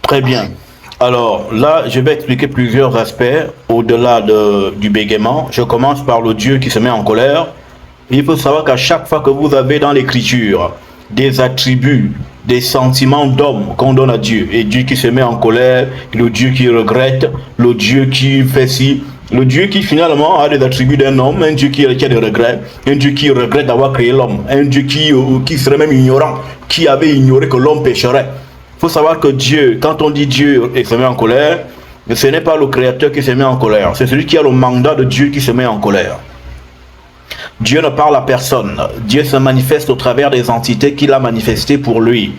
Très bien. Alors là, je vais expliquer plusieurs aspects au-delà du bégaiement. Je commence par le Dieu qui se met en colère. Il faut savoir qu'à chaque fois que vous avez dans l'écriture des attributs, des sentiments d'homme qu'on donne à Dieu, et Dieu qui se met en colère, le Dieu qui regrette, le Dieu qui fait ci, le Dieu qui finalement a des attributs d'un homme, un Dieu qui a des regrets, un Dieu qui regrette d'avoir créé l'homme, un Dieu qui serait même ignorant, qui avait ignoré que l'homme pécherait. Il faut savoir que Dieu, quand on dit Dieu et se met en colère, ce n'est pas le Créateur qui se met en colère, c'est celui qui a le mandat de Dieu qui se met en colère. Dieu ne parle à personne. Dieu se manifeste au travers des entités qu'il a manifestées pour lui.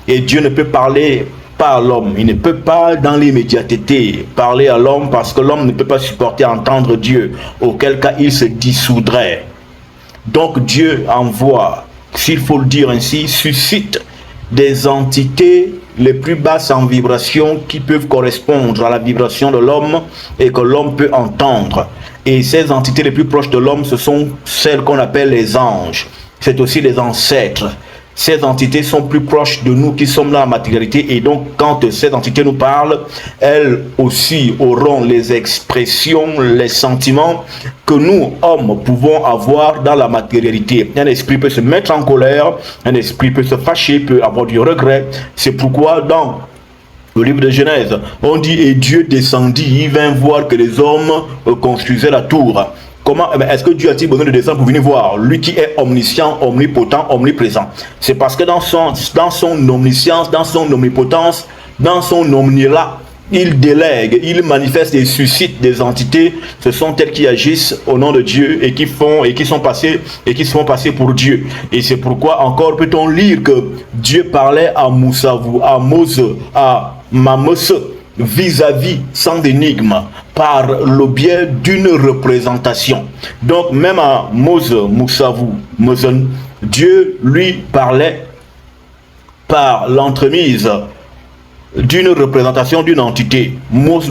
Et Dieu ne peut parler pas à l'homme. Il ne peut pas dans l'immédiateté parler à l'homme parce que l'homme ne peut pas supporter entendre Dieu, auquel cas il se dissoudrait. Donc Dieu envoie, s'il faut le dire ainsi, suscite des entités les plus basses en vibration qui peuvent correspondre à la vibration de l'homme et que l'homme peut entendre. Et ces entités les plus proches de l'homme, ce sont celles qu'on appelle les anges. C'est aussi les ancêtres. Ces entités sont plus proches de nous qui sommes dans la matérialité, et donc quand ces entités nous parlent, elles aussi auront les expressions, les sentiments que nous, hommes, pouvons avoir dans la matérialité. Un esprit peut se mettre en colère, un esprit peut se fâcher, peut avoir du regret. C'est pourquoi dans le livre de Genèse, on dit et Dieu descendit, il vint voir que les hommes construisaient la tour. Comment est-ce que Dieu a-t-il besoin de descendre pour venir voir? Lui qui est omniscient, omnipotent, omniprésent. C'est parce que dans son omniscience, dans son omnipotence, dans son omni-là, il délègue, il manifeste et suscite des entités. Ce sont elles qui agissent au nom de Dieu et qui sont passées pour Dieu. Et c'est pourquoi encore peut-on lire que Dieu parlait à Moussavou, à Mose, à Mamose, vis-à-vis, sans énigme, par le biais d'une représentation. Donc même à Mose, Moussavou, Mosen, Dieu lui parlait par l'entremise d'une représentation d'une entité. Mose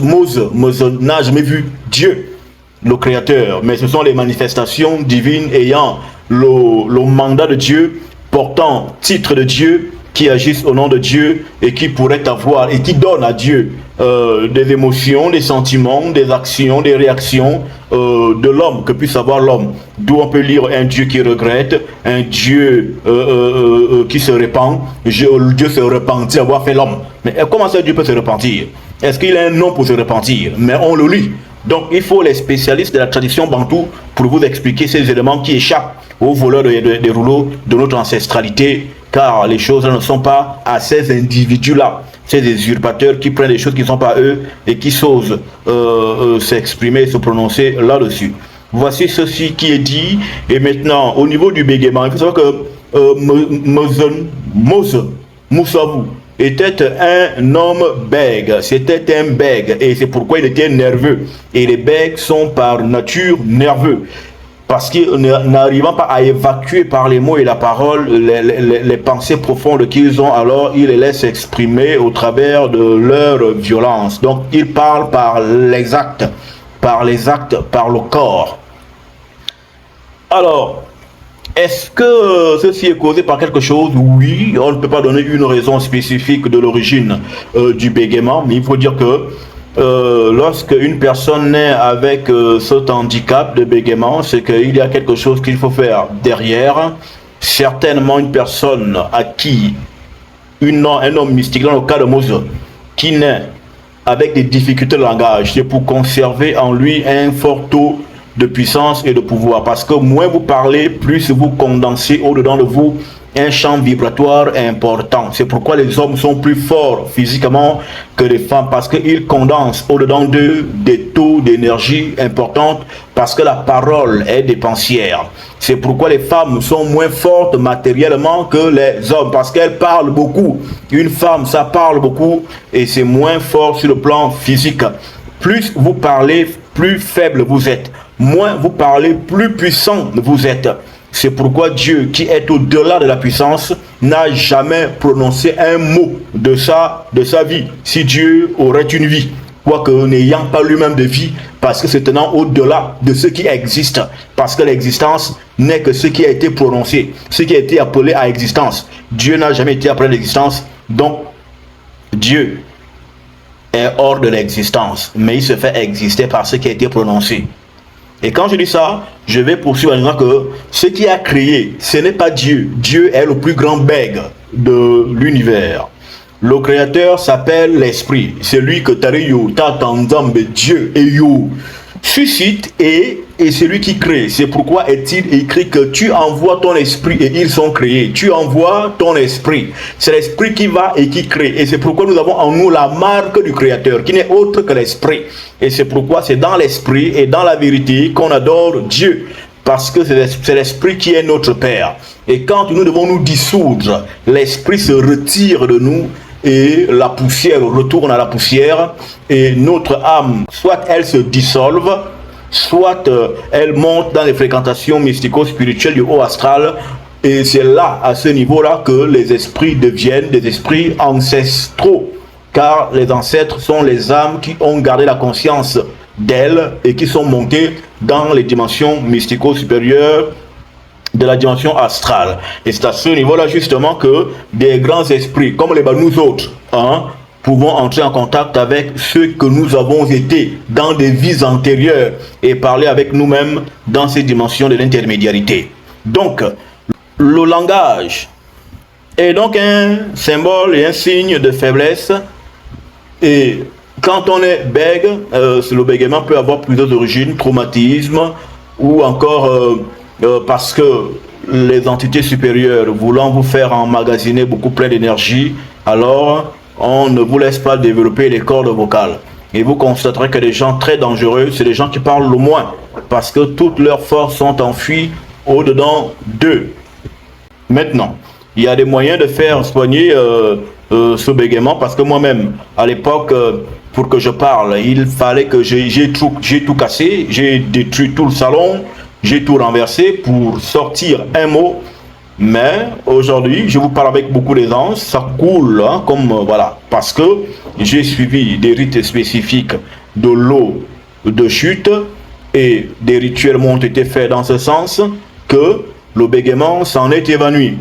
n'a jamais vu Dieu, le Créateur, mais ce sont les manifestations divines ayant le mandat de Dieu, portant titre de Dieu, qui agissent au nom de Dieu et qui pourraient avoir et qui donnent à Dieu des émotions, des sentiments, des actions, des réactions de l'homme, que puisse avoir l'homme. D'où on peut lire un Dieu qui regrette, un Dieu qui se repent. Dieu se repentit d'avoir fait l'homme. Mais comment ça Dieu peut se repentir? Est-ce qu'il a un nom pour se repentir? Mais on le lit. Donc il faut les spécialistes de la tradition bantou pour vous expliquer ces éléments qui échappent aux voleurs des rouleaux de notre ancestralité, car les choses ne sont pas à ces individus-là, ces usurpateurs qui prennent des choses qui ne sont pas eux et qui s'osent s'exprimer, se prononcer là-dessus. Voici ceci qui est dit. Et maintenant, au niveau du bégaiement, il faut savoir que Mose, Moussavou, était un homme bègue, c'était un bègue, et c'est pourquoi il était nerveux. Et les bègues sont par nature nerveux, parce qu'ils n'arrivant pas à évacuer par les mots et la parole les pensées profondes qu'ils ont, alors ils les laissent exprimer au travers de leur violence. Donc ils parlent par les actes, par le corps. Alors, est-ce que ceci est causé par quelque chose? Oui, on ne peut pas donner une raison spécifique de l'origine du bégaiement, mais il faut dire que lorsque une personne naît avec cet handicap de bégaiement, c'est qu'il y a quelque chose qu'il faut faire derrière. Certainement une personne à qui, un homme mystique, dans le cas de Mose, qui naît avec des difficultés de langage, c'est pour conserver en lui un fort taux de puissance et de pouvoir, parce que moins vous parlez, plus vous condensez au-dedans de vous un champ vibratoire important. C'est pourquoi les hommes sont plus forts physiquement que les femmes, parce qu'ils condensent au-dedans d'eux des taux d'énergie importants, parce que la parole est dépensière. C'est pourquoi les femmes sont moins fortes matériellement que les hommes, parce qu'elles parlent beaucoup. Une femme, ça parle beaucoup et c'est moins fort sur le plan physique. Plus vous parlez, plus faible vous êtes. Moins vous parlez, plus puissant vous êtes. C'est pourquoi Dieu, qui est au-delà de la puissance, n'a jamais prononcé un mot de sa vie. Si Dieu aurait une vie, quoique n'ayant pas lui-même de vie, parce que c'est tenant au-delà de ce qui existe. Parce que l'existence n'est que ce qui a été prononcé, ce qui a été appelé à existence. Dieu n'a jamais été appelé à l'existence. Donc, Dieu est hors de l'existence, mais il se fait exister par ce qui a été prononcé. Et quand je dis ça, je vais poursuivre en disant que ce qui a créé, ce n'est pas Dieu. Dieu est le plus grand bègue de l'univers. Le créateur s'appelle l'esprit. C'est lui que Tariyo, Tatanzambe, Dieu et You suscite et c'est lui qui crée. C'est pourquoi est-il écrit que tu envoies ton esprit et ils sont créés. Tu envoies ton esprit. C'est l'esprit qui va et qui crée. Et c'est pourquoi nous avons en nous la marque du créateur, qui n'est autre que l'esprit. Et c'est pourquoi c'est dans l'esprit et dans la vérité qu'on adore Dieu. Parce que c'est l'esprit qui est notre Père. Et quand nous devons nous dissoudre, l'esprit se retire de nous et la poussière retourne à la poussière et notre âme, soit elle se dissolve, soit elle monte dans les fréquentations mystico-spirituelles du haut astral. Et c'est là, à ce niveau-là, que les esprits deviennent des esprits ancestraux. Car les ancêtres sont les âmes qui ont gardé la conscience d'elles et qui sont montées dans les dimensions mystico-supérieures de la dimension astrale. Et c'est à ce niveau-là justement que des grands esprits, comme nous autres, pouvons entrer en contact avec ceux que nous avons été dans des vies antérieures et parler avec nous-mêmes dans ces dimensions de l'intermédiarité. Donc, le langage est donc un symbole et un signe de faiblesse. Et quand on est bègue, le bégaiement peut avoir plusieurs origines, traumatisme ou encore parce que les entités supérieures voulant vous faire emmagasiner beaucoup plein d'énergie, alors on ne vous laisse pas développer les cordes vocales. Et vous constaterez que les gens très dangereux, c'est les gens qui parlent le moins, parce que toutes leurs forces sont enfuies au-dedans d'eux. Maintenant, il y a des moyens de faire soigner ce bégaiement, parce que moi-même, à l'époque, pour que je parle, il fallait que j'ai tout cassé, j'ai détruit tout le salon, j'ai tout renversé pour sortir un mot. Mais aujourd'hui, je vous parle avec beaucoup d'aisance, ça coule, comme voilà, parce que j'ai suivi des rites spécifiques de l'eau de chute et des rituels m'ont été faits dans ce sens que le bégaiement s'en est évanoui.